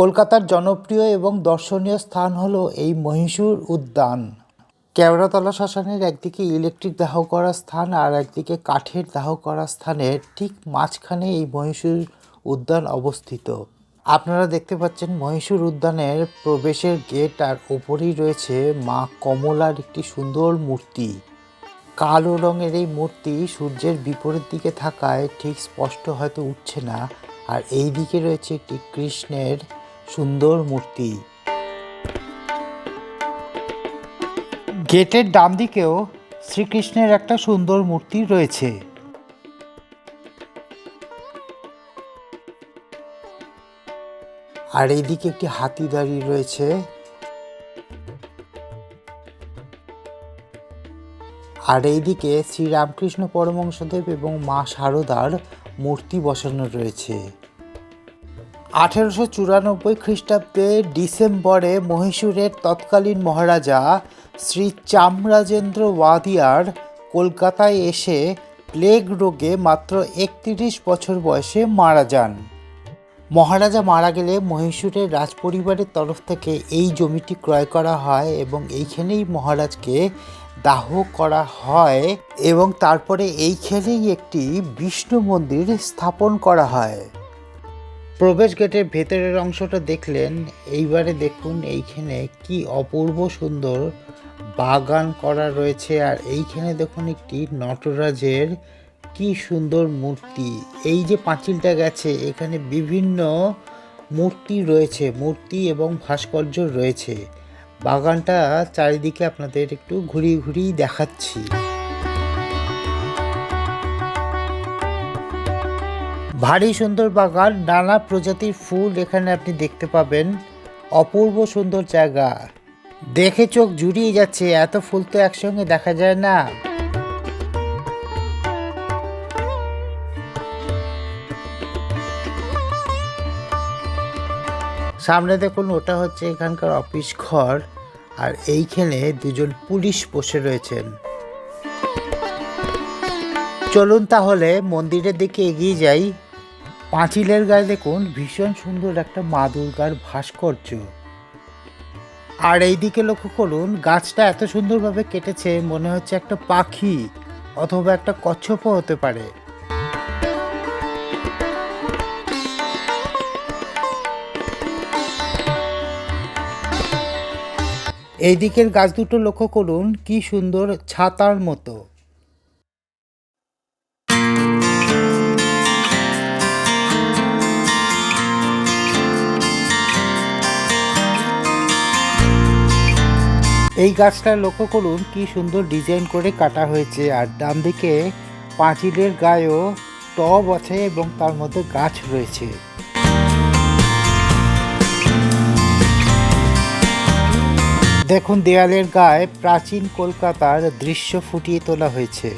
কলকাতার জনপ্রিয় এবং দর্শনীয় স্থান হলো এই মহীশূর উদ্যান। কেওড়াতলা শ্মশানের একদিকে ইলেকট্রিক দাহ করা স্থান আর একদিকে কাঠের দাহ করা স্থানের ঠিক মাঝখানে এই মহীশূর উদ্যান অবস্থিত। আপনারা দেখতে পাচ্ছেন মহীশূর উদ্যানের প্রবেশের গেট আর ওপরেই রয়েছে মা কমলার একটি সুন্দর মূর্তি। কালো রঙের এই মূর্তি সূর্যের বিপরীত দিকে থাকায় ঠিক স্পষ্ট হয়তো উঠছে না। আর এই দিকে রয়েছে একটি কৃষ্ণের সুন্দর মূর্তি। গেটের ডান দিকেও শ্রীকৃষ্ণের একটা সুন্দর মূর্তি রয়েছে। আর এইদিকে একটি হাতি দাঁড়িয়ে রয়েছে। আর এইদিকে শ্রীরামকৃষ্ণ পরমহংসদেব এবং মা শারদার মূর্তি বসানো রয়েছে। 1894 খ্রিস্টাব্দে ডিসেম্বরে মহীশূরের তৎকালীন মহারাজা শ্রী চামরাজেন্দ্র ওয়াদিয়ার কলকাতায় এসে প্লেগ রোগে মাত্র 31 বছর বয়সে মারা যান। মহারাজা মারা গেলে মহীশূরের রাজপরিবারের তরফ থেকে এই জমিটি ক্রয় করা হয় এবং এইখানেই মহারাজকে দাহ করা হয় এবং তারপরে এইখানেই একটি বিষ্ণু মন্দির স্থাপন করা হয়। প্রবেশ গেটের ভেতরের অংশটা দেখলেন, এইবারে দেখুন এইখানে কি অপূর্ব সুন্দর বাগান করা রয়েছে। আর এইখানে দেখুন একটি নটরাজের কি সুন্দর মূর্তি। এই যে পাঁচিলটা গেছে এখানে বিভিন্ন মূর্তি রয়েছে, মূর্তি এবং ভাস্কর্য রয়েছে। বাগানটা চারিদিকে আপনাদের একটু ঘুরিয়ে ঘুরিয়ে দেখাচ্ছি। ভারী সুন্দর বাগান, নানা প্রজাতির ফুল এখানে আপনি দেখতে পাবেন। অপূর্ব সুন্দর জায়গা, দেখে চোখ জুড়িয়ে যাচ্ছে। এত ফুল তো একসঙ্গে দেখা যায় না। সামনে দেখুন, ওটা হচ্ছে এখানকার অফিস ঘর। আর এইখানে দুজন পুলিশ বসে রয়েছেন। চলুন তাহলে মন্দিরের দিকে এগিয়ে যাই। পাঁচিলের গায়ে দেখুন ভীষণ সুন্দর একটা মা দুর্গার ভাস্কর্য। আর এইদিকে লক্ষ্য করুন, গাছটা এত সুন্দরভাবে কেটেছে, মনে হচ্ছে একটা পাখি অথবা একটা কচ্ছপও হতে পারে। এই দিকের গাছ দুটো লক্ষ্য করুন, কি সুন্দর ছাতার মতো। এই গাছটা লক্ষ্য করুন কি সুন্দর ডিজাইন করে কাটা হয়েছে। আর ডান দিকে পাঁচিলের গায়েও টব আছে এবং তার মধ্যে গাছ রয়েছে। দেখুন দেয়ালের গায়ে প্রাচীন কলকাতার দৃশ্য ফুটিয়ে তোলা হয়েছে।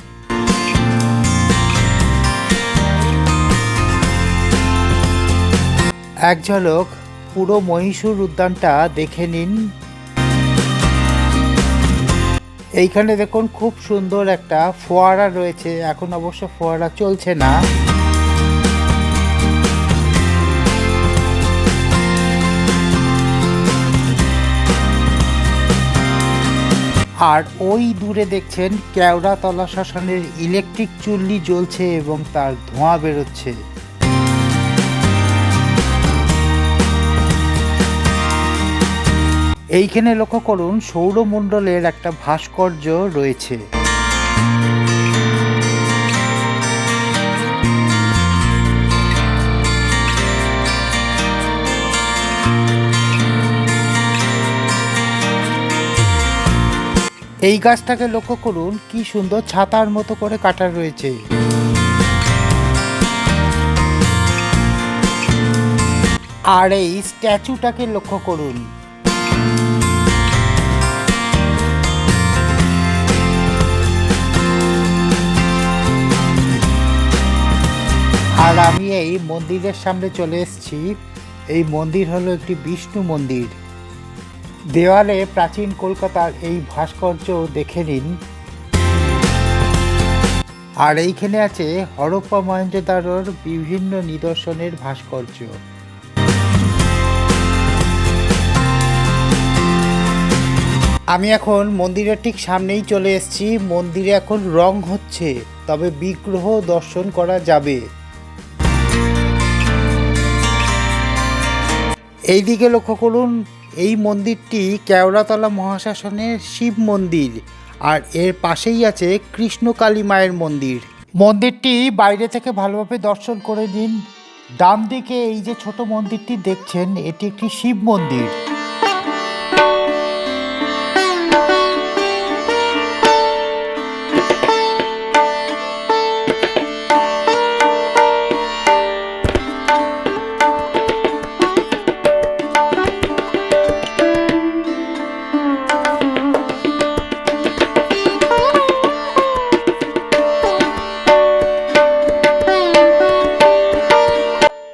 এক ঝলক পুরো মহীশূর উদ্যানটা দেখে নিন। এইখানে দেখুন খুব সুন্দর একটা ফোয়ারা রয়েছে, এখন অবশ্য ফোয়ারা চলছে না। আর ওই দূরে দেখছেন কেওড়াতলা শ্মশানের ইলেকট্রিক চুল্লি জ্বলছে এবং তার ধোঁয়া বেরোচ্ছে। এইখানে লক্ষ্য করুন সৌরমণ্ডলের একটা ভাস্কর্য রয়েছে। এই গাছটাকে লক্ষ্য করুন কি সুন্দর ছাতার মতো করে কাটা রয়েছে। আর এই স্ট্যাচুটাকে লক্ষ্য করুন। আর আমি এই মন্দিরের সামনে চলে এসেছি। এই মন্দির হলো একটি বিষ্ণু মন্দির। দেওয়ালে প্রাচীন কলকাতার এই ভাস্কর্য দেখে নিন। আর এইখানে আছে হরপ্পা মহেঞ্জোদারোর বিভিন্ন নিদর্শনের ভাস্কর্য। আমি এখন মন্দিরের ঠিক সামনেই চলে এসেছি। মন্দিরে এখন রং হচ্ছে, তবে বিগ্রহ দর্শন করা যাবে। এই দিকে লক্ষ্য করুন, এই মন্দিরটি কেওড়াতলা মহাশ্মশানের শিব মন্দির, আর এর পাশেই আছে কৃষ্ণকালী মায়ের মন্দির। মন্দিরটি বাইরে থেকে ভালোভাবে দর্শন করে নিন। ডান দিকে এই যে ছোট মন্দিরটি দেখছেন, এটি একটি শিব মন্দির।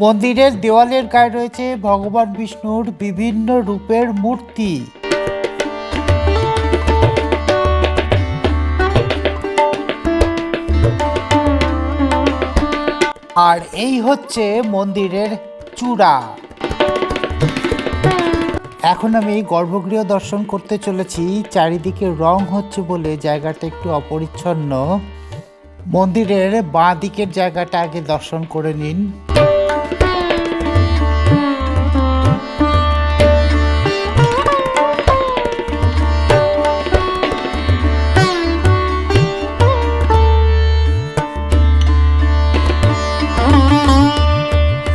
মন্দিরের দেওয়ালের গায়ে রয়েছে ভগবান বিষ্ণুর বিভিন্ন রূপের মূর্তি। আর এই হচ্ছে মন্দিরের চূড়া। এখন আমি গর্ভগৃহ দর্শন করতে চলেছি। চারিদিকে রং হচ্ছে বলে জায়গাটা একটু অপরিচ্ছন্ন। মন্দিরের বাঁ দিকের জায়গাটা আগে দর্শন করে নিন।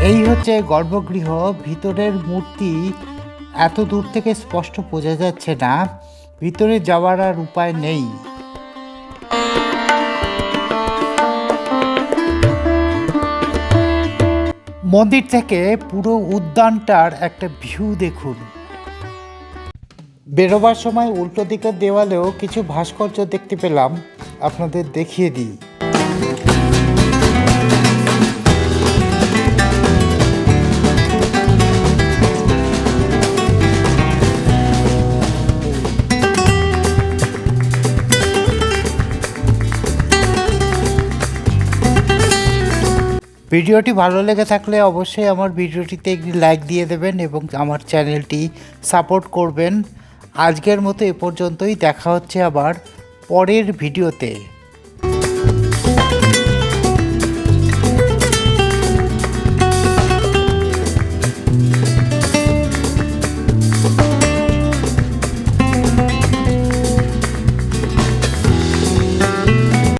এই হচ্ছে গর্ভগৃহ। ভিতরের মূর্তি এত দূর থেকে স্পষ্ট বোঝা যাচ্ছে না, ভিতরে যাওয়ার আর উপায় নেই। মন্দির থেকে পুরো উদ্যানটার একটা ভিউ দেখুন। বেরোবার সময় উল্টো দিকের দেওয়ালেও কিছু ভাস্কর্য দেখতে পেলাম, আপনাদের দেখিয়ে দিই। ভিডিওটি ভালো লেগে থাকলে অবশ্যই আমার ভিডিওটিতে একটি লাইক দিয়ে দেবেন এবং আমার চ্যানেলটি সাপোর্ট করবেন। আজকের মতো এ পর্যন্তই। দেখা হচ্ছে আবার পরের ভিডিওতে।